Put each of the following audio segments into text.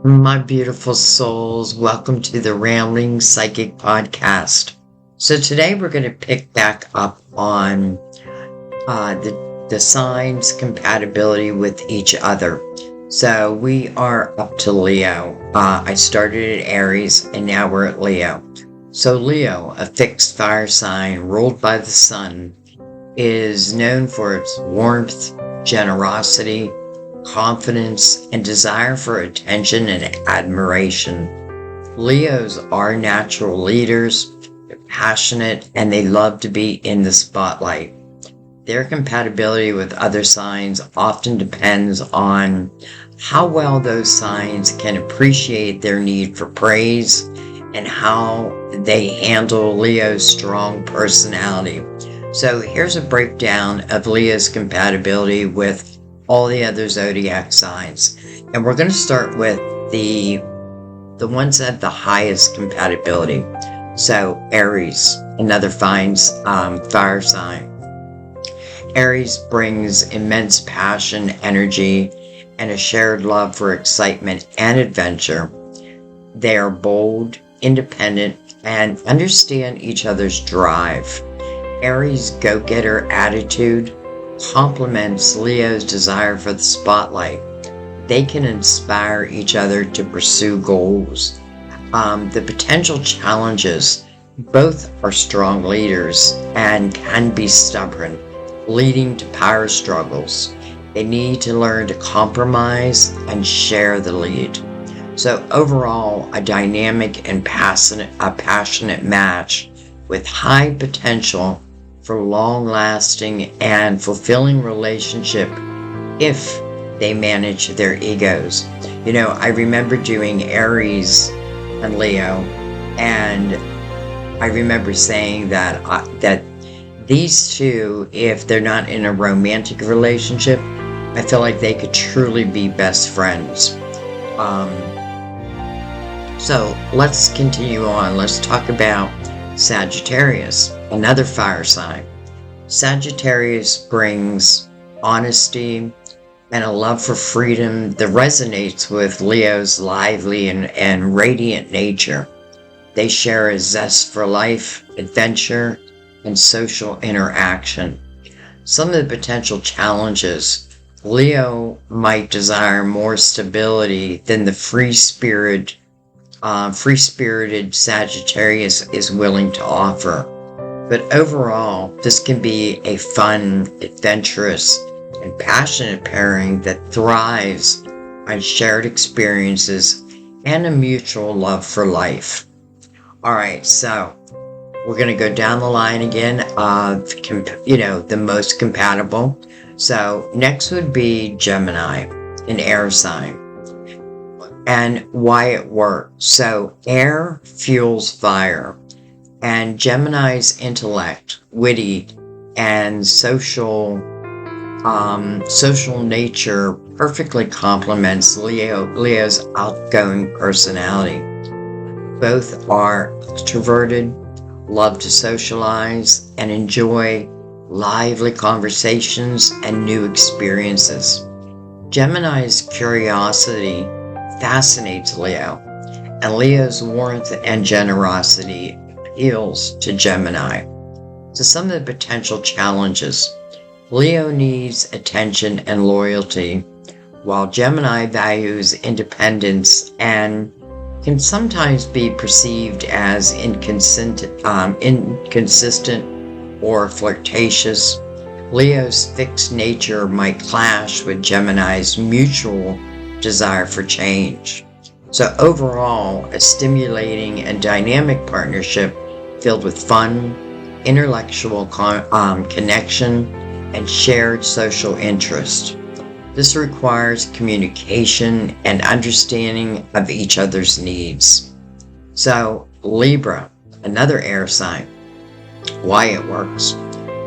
My beautiful souls, welcome to the Rambling Psychic Podcast. So today we're going to pick back up on the signs' compatibility with each other. So we are up to Leo. I started at Aries and now we're at Leo. So Leo, a fixed fire sign ruled by the sun, is known for its warmth, generosity, confidence, and desire for attention and admiration. Leos are natural leaders, they're passionate, and they love to be in the spotlight. Their compatibility with other signs often depends on how well those signs can appreciate their need for praise and how they handle Leo's strong personality. So here's a breakdown of Leo's compatibility with all the other zodiac signs. And we're going to start with the ones that have the highest compatibility. So Aries, another fire sign. Aries brings immense passion, energy, and a shared love for excitement and adventure. They are bold, independent, and understand each other's drive. Aries' go-getter attitude complements Leo's desire for the spotlight. They can inspire each other to pursue goals. The potential challenges: both are strong leaders and can be stubborn, leading to power struggles. They need to learn to compromise and share the lead. So overall, a dynamic and passionate match with high potential for long-lasting and fulfilling relationship if they manage their egos. You know, I remember doing Aries and Leo, and I remember saying that that these two, if they're not in a romantic relationship, I feel like they could truly be best friends. So let's continue on. Let's talk about Sagittarius, another fire sign. Sagittarius brings honesty and a love for freedom that resonates with Leo's lively and radiant nature. They share a zest for life, adventure, and social interaction. Some of the potential challenges: Leo might desire more stability than the free-spirited Sagittarius is willing to offer. But overall, this can be a fun, adventurous, and passionate pairing that thrives on shared experiences and a mutual love for life. Alright, so we're going to go down the line again of, the most compatible. So next would be Gemini, an air sign. And why it works. So air fuels fire, and Gemini's intellect, witty, and social nature perfectly complements Leo's outgoing personality. Both are extroverted, love to socialize, and enjoy lively conversations and new experiences. Gemini's curiosity fascinates Leo, and Leo's warmth and generosity appeals to Gemini. So some of the potential challenges: Leo needs attention and loyalty, while Gemini values independence and can sometimes be perceived as inconsistent or flirtatious. Leo's fixed nature might clash with Gemini's mutual desire for change. So overall, a stimulating and dynamic partnership filled with fun, intellectual connection, and shared social interest. This requires communication and understanding of each other's needs. So Libra, another air sign. Why it works.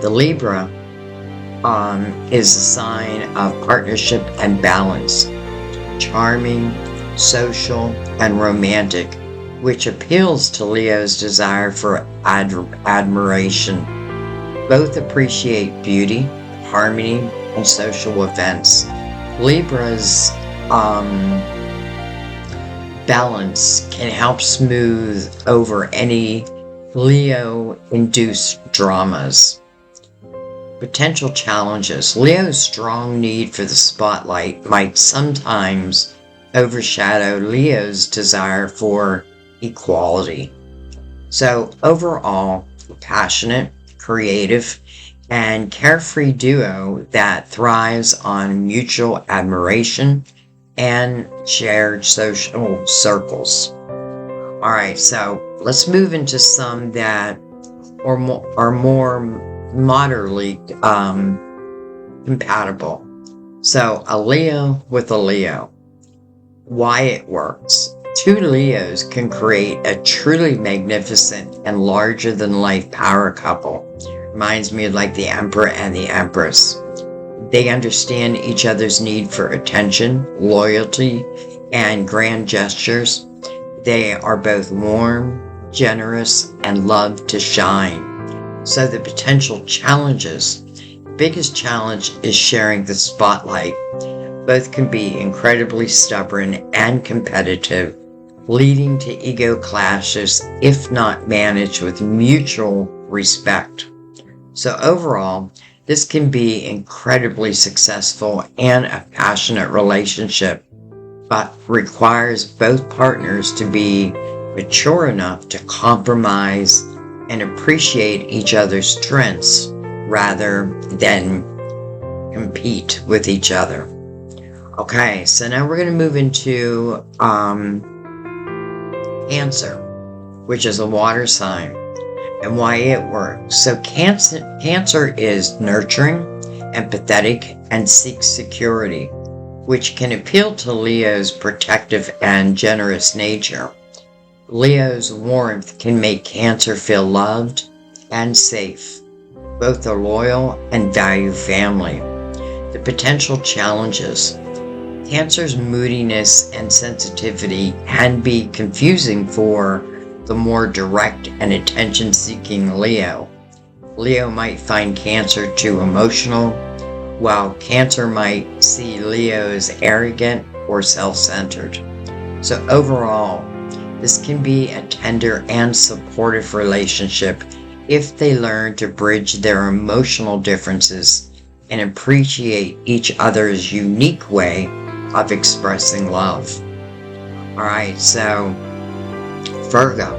The Libra is a sign of partnership and balance. Charming, social, and romantic, which appeals to Leo's desire for admiration. Both appreciate beauty, harmony, and social events. Libras balance can help smooth over any Leo-induced dramas. Potential challenges. Leo's strong need for the spotlight might sometimes overshadow Leo's desire for equality. So overall, passionate, creative, and carefree duo that thrives on mutual admiration and shared social circles. All right, so let's move into some that are more moderately compatible. So a Leo with a Leo. Why it works. Two Leos can create a truly magnificent and larger-than-life power couple. Reminds me of like the Emperor and the Empress. They understand each other's need for attention, loyalty, and grand gestures. They are both warm, generous, and love to shine. So the potential challenges. The biggest challenge is sharing the spotlight. Both can be incredibly stubborn and competitive, leading to ego clashes if not managed with mutual respect. So overall, this can be incredibly successful and a passionate relationship, but requires both partners to be mature enough to compromise and appreciate each other's strengths rather than compete with each other. Okay, so now we're going to move into Cancer, which is a water sign, and why it works. So Cancer is nurturing, empathetic, and seeks security, which can appeal to Leo's protective and generous nature. Leo's warmth can make Cancer feel loved and safe. Both are loyal and value family. The potential challenges. Cancer's moodiness and sensitivity can be confusing for the more direct and attention-seeking Leo. Leo might find Cancer too emotional, while Cancer might see Leo as arrogant or self-centered. So overall, this can be a tender and supportive relationship if they learn to bridge their emotional differences and appreciate each other's unique way of expressing love. All right, so Virgo,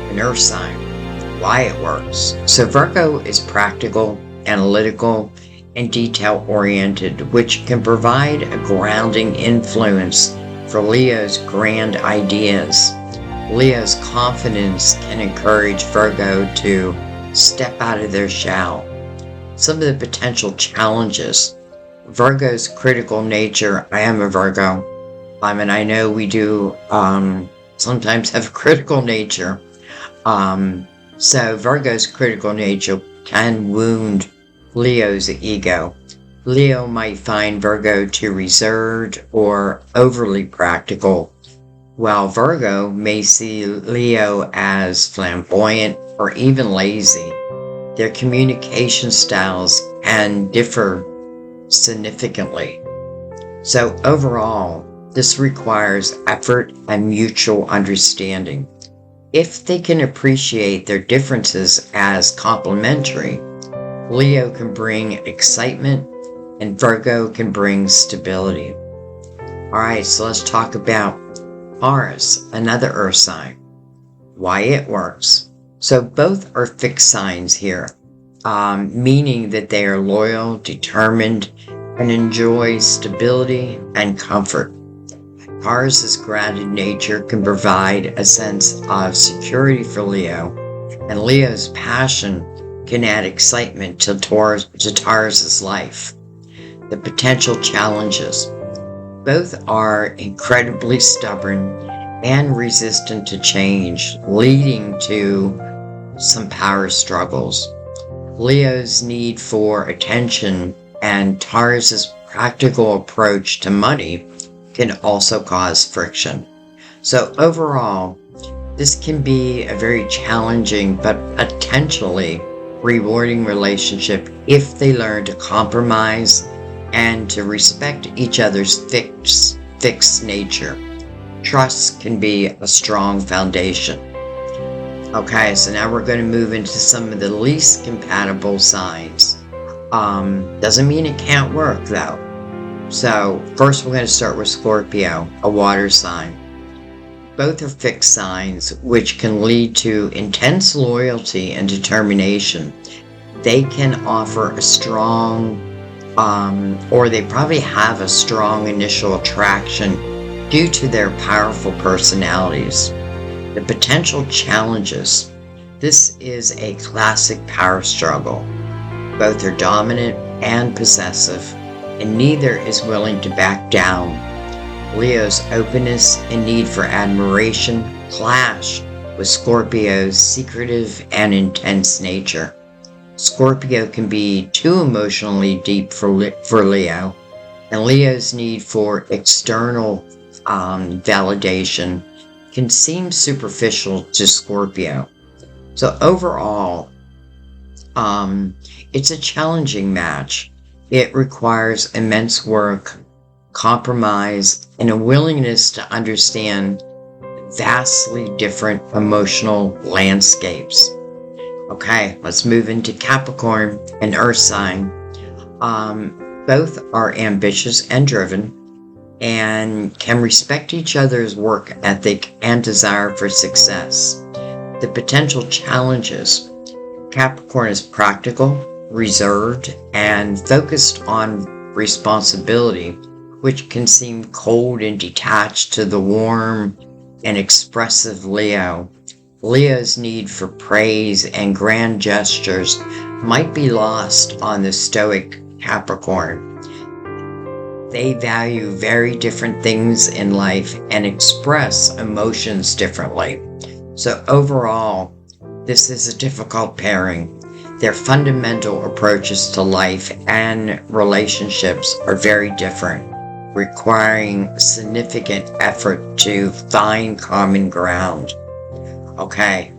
an earth sign, why it works. So Virgo is practical, analytical, and detail-oriented, which can provide a grounding influence for Leo's grand ideas. Leo's confidence can encourage Virgo to step out of their shell. Some of the potential challenges. Virgo's critical nature. I am a Virgo. And I know we do sometimes have a critical nature. So Virgo's critical nature can wound Leo's ego. Leo might find Virgo too reserved or overly practical, while Virgo may see Leo as flamboyant or even lazy. Their communication styles can differ significantly. So overall, this requires effort and mutual understanding. If they can appreciate their differences as complementary, Leo can bring excitement and Virgo can bring stability. Alright, so let's talk about Aries, another earth sign. Why it works. So both are fixed signs here, meaning that they are loyal, determined, and enjoy stability and comfort. Aries' grounded nature can provide a sense of security for Leo, and Leo's passion can add excitement to Taurus' life. The potential challenges. Both are incredibly stubborn and resistant to change, leading to some power struggles. Leo's need for attention and Taurus' practical approach to money can also cause friction. So overall, this can be a very challenging but potentially rewarding relationship if they learn to compromise and to respect each other's fixed nature. trust can be a strong foundation. Okay, so now we're going to move into some of the least compatible signs. Doesn't mean it can't work though. So first we're going to start with Scorpio, a water sign. Both are fixed signs, which can lead to intense loyalty and determination. They can offer a strong, or they probably have a strong initial attraction due to their powerful personalities. The potential challenges. This is a classic power struggle. Both are dominant and possessive, and neither is willing to back down. Leo's openness and need for admiration clash with Scorpio's secretive and intense nature. Scorpio can be too emotionally deep for Leo, and Leo's need for external validation can seem superficial to Scorpio. So overall, it's a challenging match. It requires immense work, compromise, and a willingness to understand vastly different emotional landscapes. Okay, let's move into Capricorn, an earth sign. Both are ambitious and driven and can respect each other's work ethic and desire for success. The potential challenges. Capricorn is practical, reserved, and focused on responsibility, which can seem cold and detached to the warm and expressive Leo. Leo's need for praise and grand gestures might be lost on the stoic Capricorn. They value very different things in life and express emotions differently. So overall, this is a difficult pairing. Their fundamental approaches to life and relationships are very different, requiring significant effort to find common ground. Okay,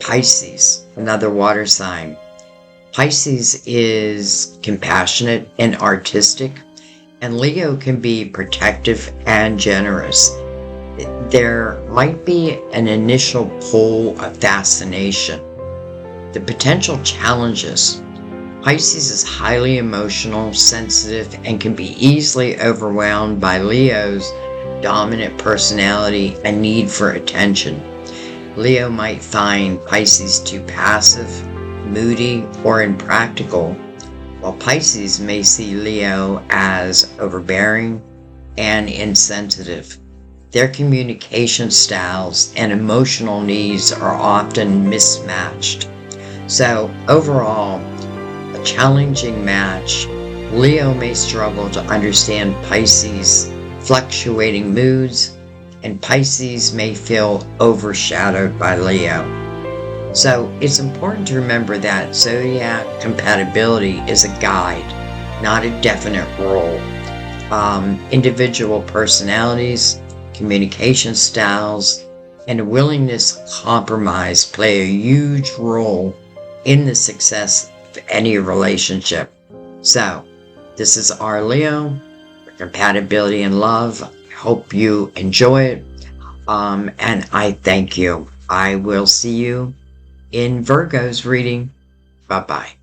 Pisces, another water sign. Pisces is compassionate and artistic, and Leo can be protective and generous. There might be an initial pull of fascination. The potential challenges. Pisces is highly emotional, sensitive, and can be easily overwhelmed by Leo's dominant personality and need for attention. Leo might find Pisces too passive, moody, or impractical, while Pisces may see Leo as overbearing and insensitive. Their communication styles and emotional needs are often mismatched. So overall, a challenging match. Leo may struggle to understand Pisces' fluctuating moods, and Pisces may feel overshadowed by Leo. So it's important to remember that Zodiac compatibility is a guide, not a definite rule. Individual personalities, communication styles, and a willingness to compromise play a huge role in the success of any relationship. So, this is our Leo for compatibility and love. I hope you enjoy it, and I thank you. I will see you in Virgo's reading. Bye-bye.